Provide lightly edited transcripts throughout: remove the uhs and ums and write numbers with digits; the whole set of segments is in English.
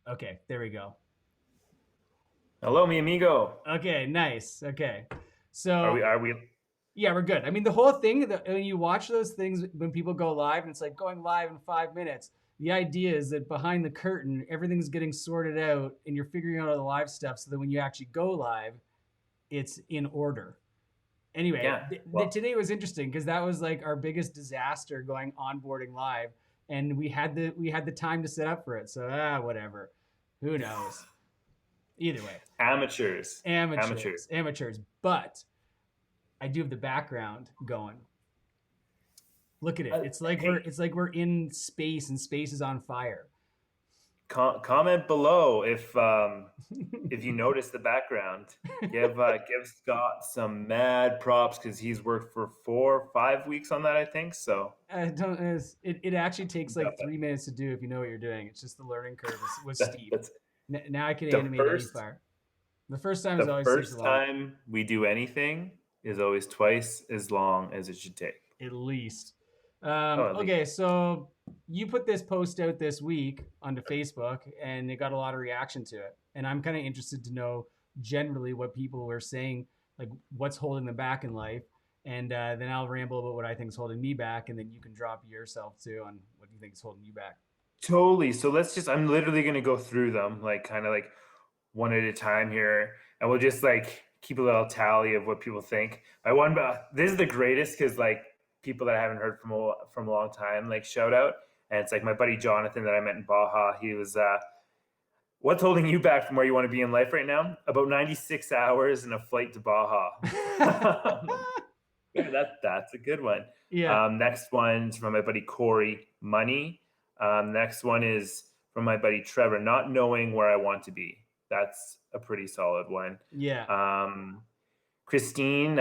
Okay, there we go. Hello, mi amigo. Okay, nice. Okay. Are So, we? Are we? yeah, we're good. I mean, the whole thing, when you watch those things, when people go live and it's like going live in 5 minutes, the idea is that behind the curtain, everything's getting sorted out and you're figuring out all the live stuff so that when you actually go live, it's in order. Anyway, Yeah. Well, today was interesting because that was like our biggest disaster going onboarding live, and we had the time to set up for it. So whatever, who knows? Either way, amateurs, amateurs, amateurs. amateurs. But I do have the background going. Look at it. Uh, It's like we're hey, it's like we're in space and space is on fire. comment below if you notice the background. Give Scott some mad props because he's worked for 4, 5 weeks on that, I think. So Don't, it actually takes you got like 3 minutes to do if you know what you're doing. It's just the learning curve was that. steep. That's Now I can the animate any first. fire. The first time is The always takes a first long. time we do anything is always twice as long as it should take. At least. Oh, at least. Okay, so you put this post out this week onto Facebook, and it got a lot of reaction to it. And I'm kind of interested to know generally what people were saying, like what's holding them back in life. And then I'll ramble about what I think is holding me back, and then you can drop yourself too on what you think is holding you back. Totally. So I'm literally going to go through them, like kind of like one at a time here, and we'll just like keep a little tally of what people think. I one, this is the greatest because like people that I haven't heard from a long time, like shout out, and it's like my buddy Jonathan that I met in Baja. He was, what's holding you back from where you want to be in life right now? About 96 hours and a flight to Baja. Yeah, that's a good one. Yeah, Next one's from my buddy Corey, money. Next one is from my buddy Trevor, not knowing where I want to be. That's a pretty solid one. yeah, Um, Christine,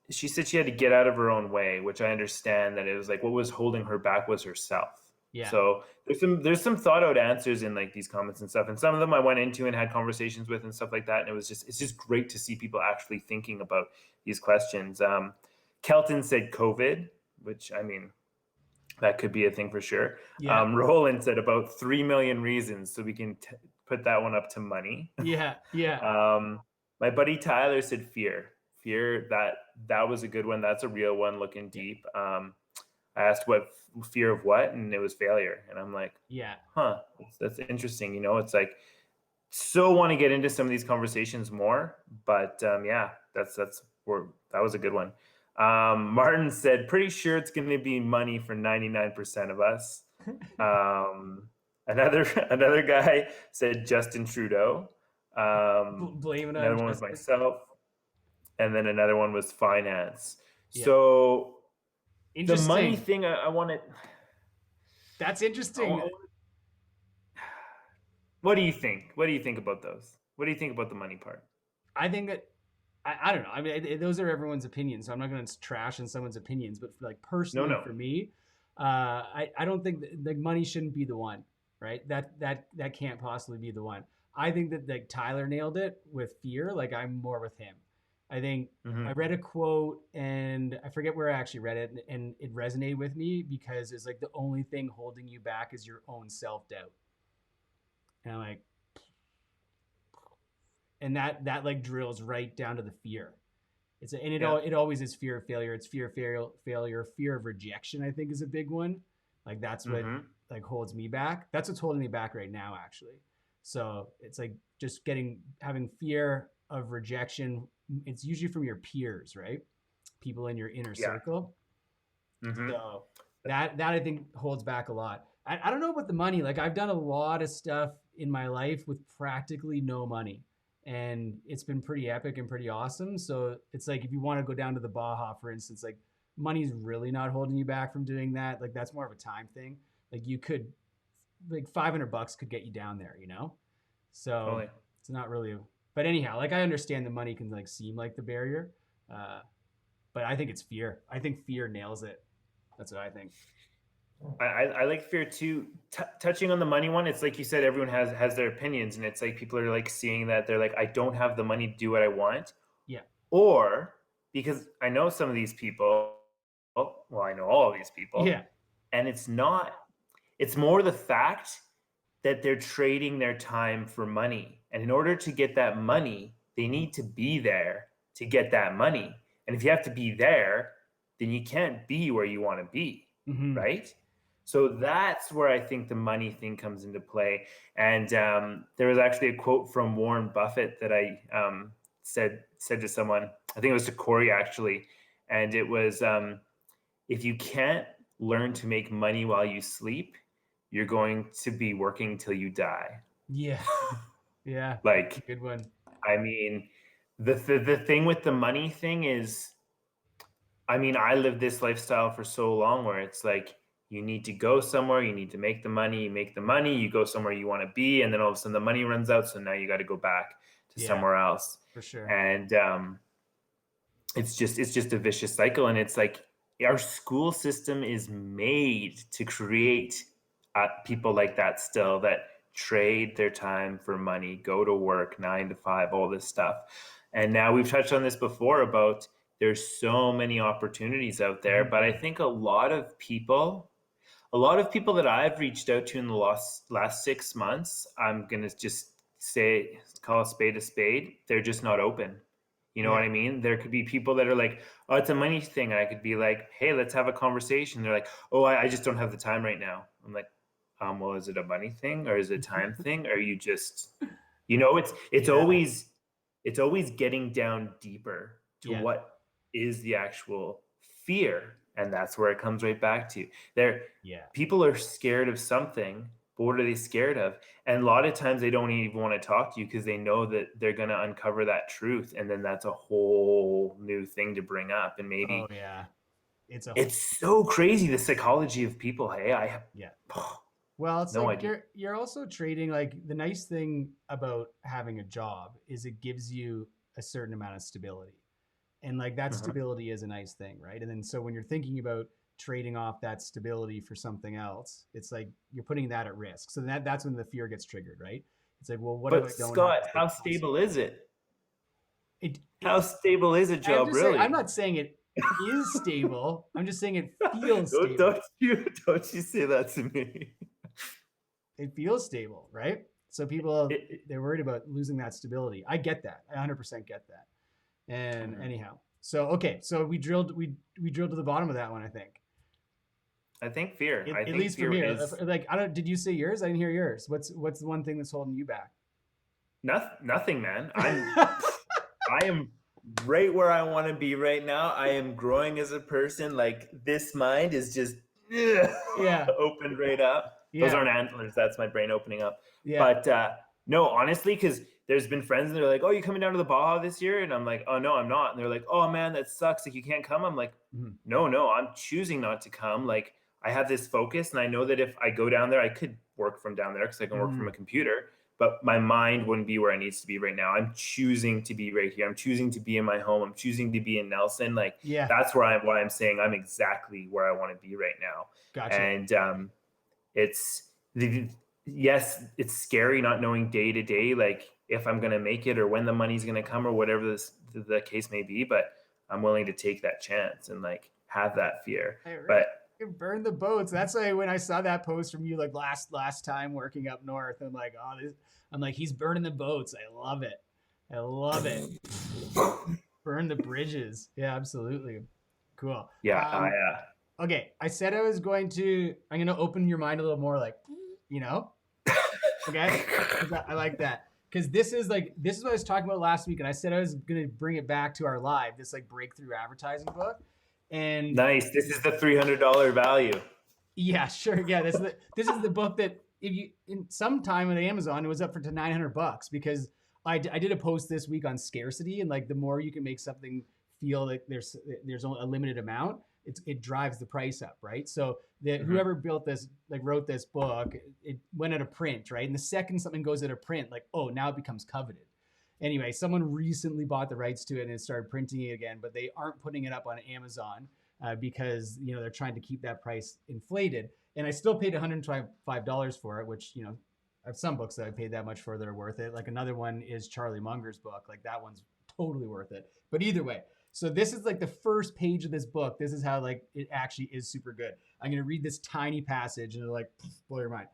she said she had to get out of her own way, which I understand that it was like what was holding her back was herself. yeah, So there's some thought out answers in like these comments and stuff, and some of them I went into and had conversations with and stuff like that, and it's just great to see people actually thinking about these questions. Kelton said COVID, which I mean that could be a thing for sure. yeah, Roland said about 3 million reasons, so we can put that one up to money. yeah, yeah, My buddy Tyler said fear. Fear, that was a good one. That's a real one. Looking yeah, deep. I asked what fear of what, and it was failure. And I'm like, yeah, huh, that's interesting. It's like still want to get into some of these conversations more, but yeah, that was a good one. Martin said, pretty sure it's going to be money for 99% of us. Another another guy said Justin Trudeau. Blame it on Another one was Justin. myself, and then another one was finance. Yeah, So the money interesting. thing, I want to. That's I interesting. want, what do you think? What do you think about those? What do you think about the money part? I think that I don't know. I mean, those are everyone's opinions, so I'm not going to trash in someone's opinions. But for, like No, personally, no. for me, I don't think that money shouldn't be the one, right? That can't possibly be the one. I think that like Tyler nailed it with fear. Like I'm more with him. I think I Hmm. read a quote and I forget where I actually read it, and it resonated with me because it's like the only thing holding you back is your own self doubt. And I'm like, and that like drills right down to the fear. Yeah. It always is fear of failure. It's fear of failure, fear of rejection. I think is a big one. Like that's what Hmm. like holds me back. That's what's holding me back right now, actually. So it's like just having fear of rejection. It's usually from your peers, right? People in your inner Yeah. circle. Hmm. So that I think holds back a lot. I don't know about the money. Like I've done a lot of stuff in my life with practically no money. And it's been pretty epic and pretty awesome. So it's like if you want to go down to the Baja, for instance, like money's really not holding you back from doing that. Like that's more of a time thing. Like you could like $500 could get you down there, you know? So Totally. it's not really but anyhow, like I understand the money can like seem like the barrier. Uh, but I think it's fear. I think fear nails it. That's what I think. I like fear too. Touching on the money one, it's like you said, everyone has their opinions, and it's like people are like seeing that they're like, I don't have the money to do what I want, Yeah. or because I know some of these people. Well, I know all of these people, Yeah. and it's not. It's more the fact. that they're trading their time for money. And in order to get that money, they need to be there to get that money. And if you have to be there, then you can't be where you want to be, Mm-hmm. right? So that's where I think the money thing comes into play. And there was actually a quote from Warren Buffett that I said to someone. I think it was to Corey actually, and it was if you can't learn to make money while you sleep, you're going to be working till you die. Yeah. Yeah. That's a Like, good one. I mean, the thing with the money thing is, I mean, I lived this lifestyle for so long where it's like you need to go somewhere, you need to make the money, you make the money, you go somewhere you want to be, and then all of a sudden the money runs out, so now you got to go back to Yeah, somewhere else. for sure. And it's just a vicious cycle, and it's like our school system is made to create people like that still that trade their time for money, go to work 9 to 5, all this stuff. And now we've touched on this before about there's so many opportunities out there, but I Mhm. think a lot of people that I've reached out to in the last 6 months, I'm gonna just say, call a spade a spade. They're just not open. You know what Yeah. I mean? There could be people that are like, "Oh, it's a money thing," and I could be like, "Hey, let's have a conversation." They're like, "Oh, I just don't have the time right now." I'm like, well, is it a money thing or is it a time thing? Or are you just, it's Yeah. always getting down deeper to Yeah. what is the actual fear, and that's where it comes right back to. There, Yeah. people are scared of something, but what are they scared of? And a lot of times they don't even want to talk to you because they know that they're going to uncover that truth, and then that's a whole new thing to bring up. And Oh maybe yeah. It's a it's so crazy, the psychology of people. Hey, I have yeah. Well, it's no like idea. you're also trading like the nice thing about having a job is it gives you a certain amount of stability. And like that Mhm. stability is a nice thing, right? And then so when you're thinking about trading off that stability for something else, it's like you're putting that at risk. So that's when the fear gets triggered, right? It's like, well, what if But I don't have Scott, how stability? stable is it? It How stable is a I'm job just saying, I'm really? not saying it is stable. I'm just saying it feels don't, stable. don't you don't you say that to me. It feels stable, right? So people It, they're worried about losing that stability. I get that. I 100% get that. And Mhm. anyhow, so okay, so we drilled to the bottom of that one, I think. I think fear. I At think least for fear me, is like I don't. Did you say yours? I didn't hear yours. What's the one thing that's holding you back? nothing, man. I am right where I want to be right now. I am growing as a person. Like, this mind is just Yeah, opened right up. Those yeah, aren't antlers. That's my brain opening up. yeah. But no, honestly, because there's been friends and they're like, "Oh, you coming down to the Baja this year?" And I'm like, "Oh no, I'm not." And they're like, "Oh man, that sucks. Like, you can't come." I'm like, Mhm. "No, no, I'm choosing not to come." Like, I have this focus, and I know that if I go down there, I could work from down there because I can work from a Mhm. computer, but my mind wouldn't be where it needs to be right now. I'm choosing to be right here. I'm choosing to be in my home. I'm choosing to be in Nelson. Like, Yeah, that's why I'm saying I'm exactly where I want to be right now. gotcha. And it's the yes, it's scary not knowing day to day, like if I'm gonna make it or when the money's gonna come or whatever the case may be. But I'm willing to take that chance and like have that fear. Hey, right. But Burn the boats. That's why when I saw that post from you like last time working up north, I'm like, oh, this. I'm like, he's burning the boats. I love it. I love it. Burn the bridges. Yeah, absolutely. Cool. yeah, Okay, I said I was going to. I'm going to open your mind a little more, like, you know. Okay, I like that because this is what I was talking about last week, and I said I was going to bring it back to our live, this like breakthrough advertising book, and nice. This is the $300 value. yeah, sure, yeah, this is the book that if you in some time on Amazon it was up for to $900 because I did a post this week on scarcity and like the more you can make something feel like there's only a limited amount, it drives the price up, right? So that Mhm. whoever built this like wrote this book, it went out of print, right? And the second something goes out of print, like oh now it becomes coveted. Anyway, someone recently bought the rights to it and started printing it again, but they aren't putting it up on Amazon because they're trying to keep that price inflated. And I still paid $125 for it, which I have some books that I paid that much for that are worth it. Like another one is Charlie Munger's book, like that one's totally worth it. But either way, so this is like the first page of this book. This is how like it actually is super good. I'm gonna read this tiny passage and it'll like blow your mind.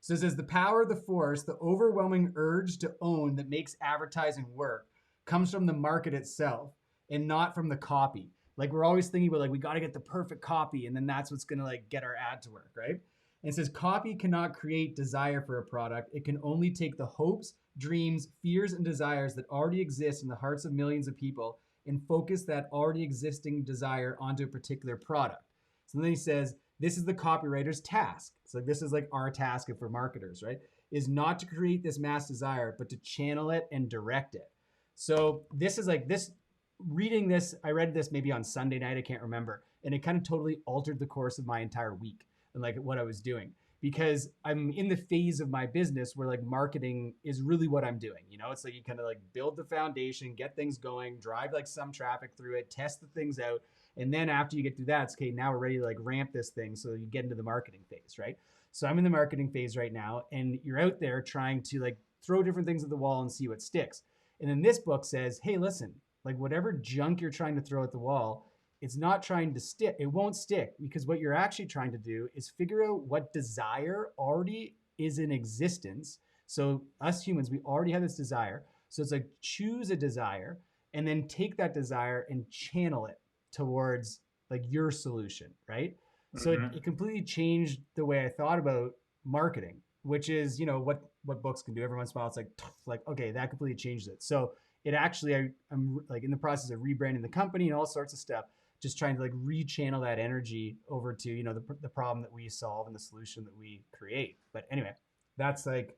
So it says the power of the force, the overwhelming urge to own that makes advertising work comes from the market itself and not from the copy. Like we're always thinking about like we got to get the perfect copy and then that's what's going to like get our ad to work, right? And it says copy cannot create desire for a product. It can only take the hopes, dreams, fears and desires that already exist in the hearts of millions of people and focus that already existing desire onto a particular product. So then he says this is the copywriter's task. So this is like our task for marketers, right? Is not to create this mass desire, but to channel it and direct it. So this is like this reading this, I read this maybe on Sunday night, I can't remember. And it kind of totally altered the course of my entire week and like what I was doing. Because I'm in the phase of my business where like marketing is really what I'm doing. You know, it's like you kind of like build the foundation, get things going, drive like some traffic through it, test the things out. And then after you get through that, it's okay, now we're ready to like ramp this thing. So you get into the marketing phase, right? So I'm in the marketing phase right now, and you're out there trying to like throw different things at the wall and see what sticks. And then this book says, hey, listen, like whatever junk you're trying to throw at the wall, it's not trying to stick. It won't stick because what you're actually trying to do is figure out what desire already is in existence. So us humans, we already have this desire. So it's like choose a desire and then take that desire and channel it towards like your solution, right? So Mm-hmm. it completely changed the way I thought about marketing, which is, you know, what books can do. Every once in a while, it's like okay, that completely changed it. So it actually, I'm like in the process of rebranding the company and all sorts of stuff, just trying to like rechannel that energy over to, you know, the problem that we solve and the solution that we create. But anyway, that's like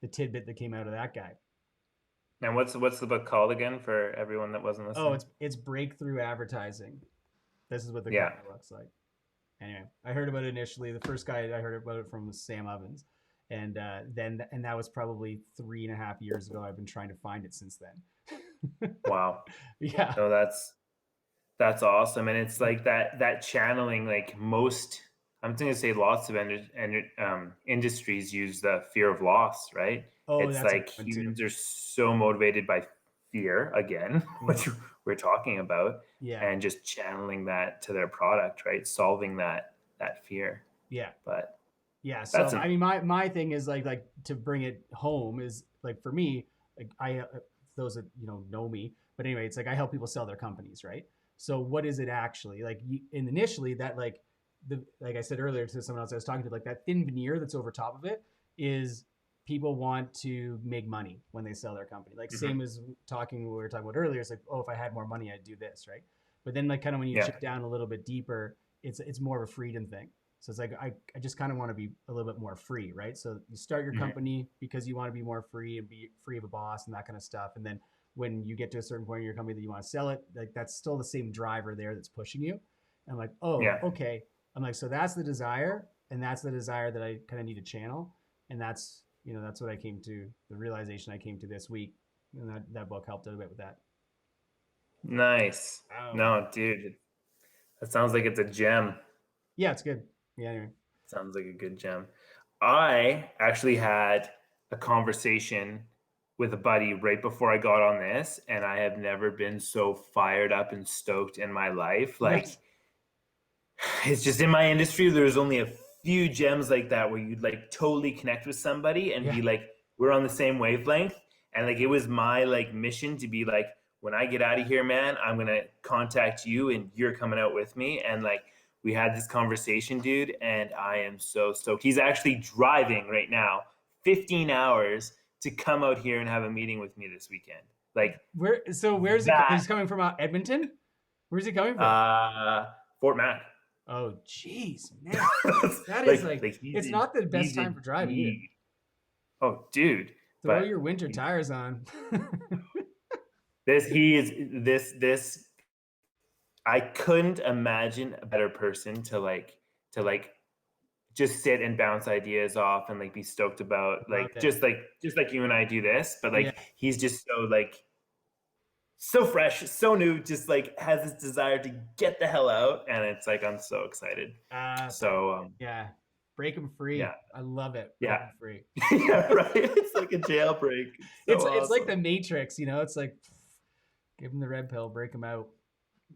the tidbit that came out of that guy. And what's the book called again for everyone that wasn't Oh, listening? it's breakthrough advertising. This is what the Yeah. cover looks like. Anyway, I heard about it initially. The first guy I heard about it from was Sam Ovens, and that was probably 3.5 years ago. I've been trying to find it since then. Wow. Yeah. No, that's awesome. And it's like that channeling, like most, I'm going to say lots of industries use the fear of loss, right? Oh, It's that's a good like one too. humans are so motivated by fear again, Mm, which we're talking about, yeah. and just channeling that to their product, right? Solving that fear. Yeah. But Yeah. that's So an I mean, my thing is like to bring it home is like for me, like those that know me, but anyway, it's like I help people sell their companies, right? So what is it actually like? And initially, that like I said earlier to someone else I was talking to, like that thin veneer that's over top of it is people want to make money when they sell their company. Like mhm. same as talking we were talking about earlier. It's like, oh, if I had more money, I'd do this, right? But then like kind of when you Yeah. chip down a little bit deeper, it's more of a freedom thing. So it's like I just kind of want to be a little bit more free, right? So you start your Mhm. company because you want to be more free and be free of a boss and that kind of stuff. And then when you get to a certain point in your company that you want to sell it, like that's still the same driver there that's pushing you. And I'm like, oh, Yeah. okay. I'm like, so that's the desire, and that's the desire that I kind of need to channel. And that's that's what I came to, the realization I came to this week. And that book helped a bit with that. Nice. Oh yeah. No, dude, that sounds like it's a gem. Yeah, it's good. Yeah, anyway. Sounds like a good gem. I actually had a conversation with a buddy right before I got on this, and I have never been so fired up and stoked in my life. Like, Nice. it's just in my industry, there's only a few gems like that where you'd like totally connect with somebody and Yeah. be like, we're on the same wavelength. And like, it was my like mission to be like, when I get out of here, man, I'm going to contact you and you're coming out with me. And like, we had this conversation, dude, and I am so stoked. He's actually driving right now 15 hours to come out here and have a meeting with me this weekend. Like Where's he? that, He's coming from Edmonton. Where's he coming from? uh, Fort Mac. Oh, jeez, man, that is like it's not the best he's time in for driving either. deep. Oh, dude. Throw But your winter tires on. this he is this I couldn't imagine a better person to just sit and bounce ideas off and like be stoked about Love like it. just like you and I do this, but Yeah. like he's just so like so fresh, so new, just like has this desire to get the hell out, and it's like I'm so excited. So Yeah. Break them free. yeah, I love it. Break yeah. them free. Yeah, right. It's like a jailbreak. It's so It's like awesome. the Matrix. It's like give them the red pill, break them out.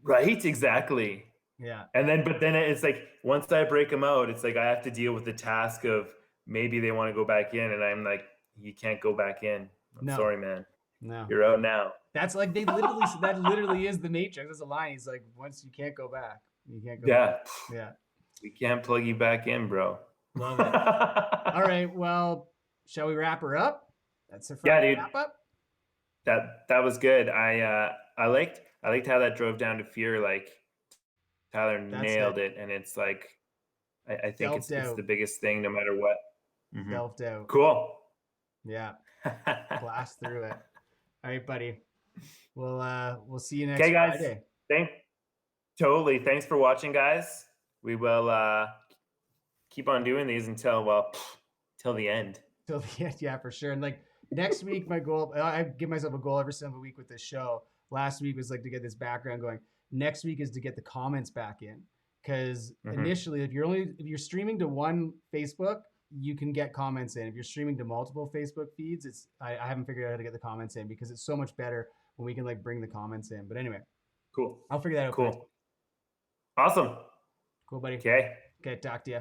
Right? Exactly. Yeah. And then, but then it's like once I break them out, it's like I have to deal with the task of maybe they want to go back in, and I'm like, you can't go back in. I'm No, sorry, man. no. You're out now. That's like they literally that literally is the Matrix. That's a line. He's like, once you can't go back, you can't go back. Yeah, Yeah, we can't plug you back in, bro. love it. All right, well, shall we wrap her up? That's a Yeah, Friday dude. wrap up. That was good. I liked how that drove down to fear. Like Tyler That's it. nailed it, and it's like I think Self it's doubt, the biggest thing, no matter what. Hmm. self doubt. Cool. Yeah, blast through it. All right, buddy. We'll see you next Okay, guys. Friday. Thank Totally. Thanks for watching, guys. We will keep on doing these until till the end. Till the end, yeah, for sure. And like next week, my goal, I give myself a goal every single week with this show. Last week was like to get this background going. Next week is to get the comments back in. Because initially, if you're streaming to one Facebook, you can get comments in. If you're streaming to multiple Facebook feeds, I haven't figured out how to get the comments in because it's so much better when we can like bring the comments in. But anyway, Cool. I'll figure that out for next week. Cool. Awesome. Cool, buddy. Okay. Okay, talk to you.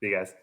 See you guys.